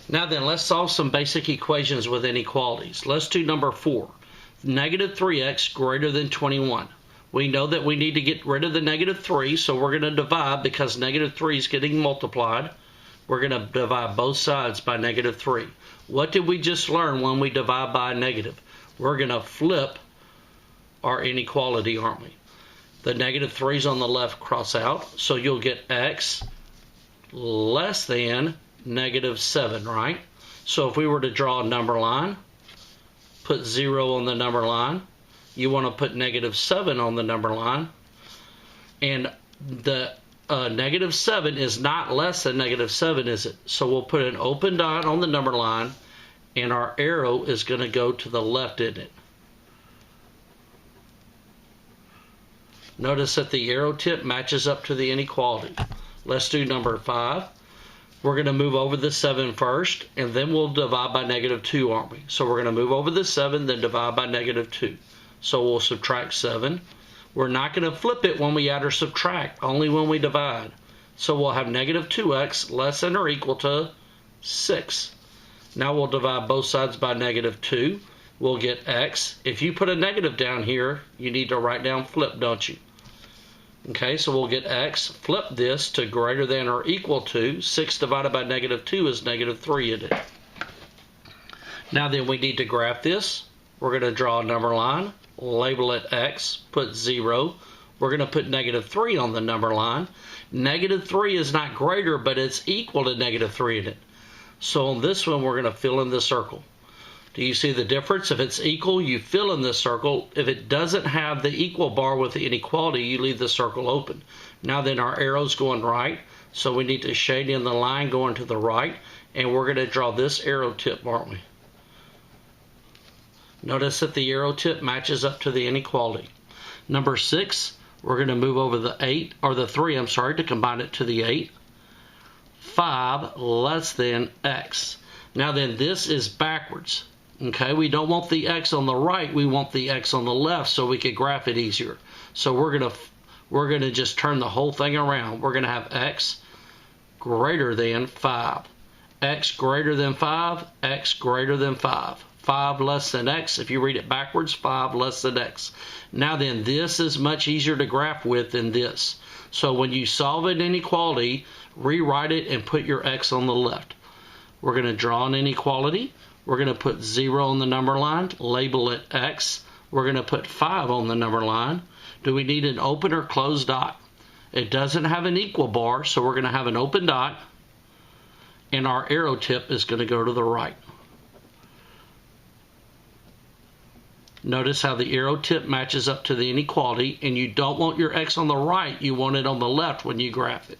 Now then, let's solve some basic equations with inequalities. Let's do number 4. Negative 3x greater than 21. We know that we need to get rid of the negative 3, so we're going to divide because negative 3 is getting multiplied. We're going to divide both sides by negative 3. What did we just learn when we divide by a negative? We're going to flip our inequality, aren't we? The negative 3's on the left cross out, so you'll get x less than negative 7, right? So if we were to draw a number line, put 0 on the number line, you want to put negative 7 on the number line, and the negative 7 is not less than negative 7, is it? So we'll put an open dot on the number line, and our arrow is going to go to the left, isn't it? Notice that the arrow tip matches up to the inequality. Let's do number 5. We're going to move over the 7 first, and then we'll divide by negative 2, aren't we? So we're going to move over the 7, then divide by negative 2. So we'll subtract 7. We're not going to flip it when we add or subtract, only when we divide. So we'll have negative 2x less than or equal to 6. Now we'll divide both sides by negative 2. We'll get x. If you put a negative down here, you need to write down flip, don't you? Okay, so we'll get x, flip this to greater than or equal to, 6 divided by negative 2 is negative 3, isn't it? Now then we need to graph this. We're going to draw a number line, label it x, put 0. We're going to put negative 3 on the number line. Negative 3 is not greater, but it's equal to negative 3, isn't it? So on this one, we're going to fill in the circle. Do you see the difference? If it's equal, you fill in the circle. If it doesn't have the equal bar with the inequality, you leave the circle open. Now then, our arrow's going right, so we need to shade in the line going to the right, and we're going to draw this arrow tip, aren't we? Notice that the arrow tip matches up to the inequality. Number 6, we're going to move over the 8, or the 3, I'm sorry, to combine it to the 8. 5 less than x. Now then, this is backwards. Okay, we don't want the x on the right, we want the x on the left so we could graph it easier. So we're gonna just turn the whole thing around. We're gonna have x greater than 5. X greater than 5, x greater than 5. 5 less than x, if you read it backwards, 5 less than x. Now then, this is much easier to graph with than this. So when you solve an inequality, rewrite it and put your x on the left. We're going to draw an inequality. We're going to put 0 on the number line, label it x. We're going to put 5 on the number line. Do we need an open or closed dot? It doesn't have an equal bar, so we're going to have an open dot, and our arrow tip is going to go to the right. Notice how the arrow tip matches up to the inequality, and you don't want your x on the right, you want it on the left when you graph it.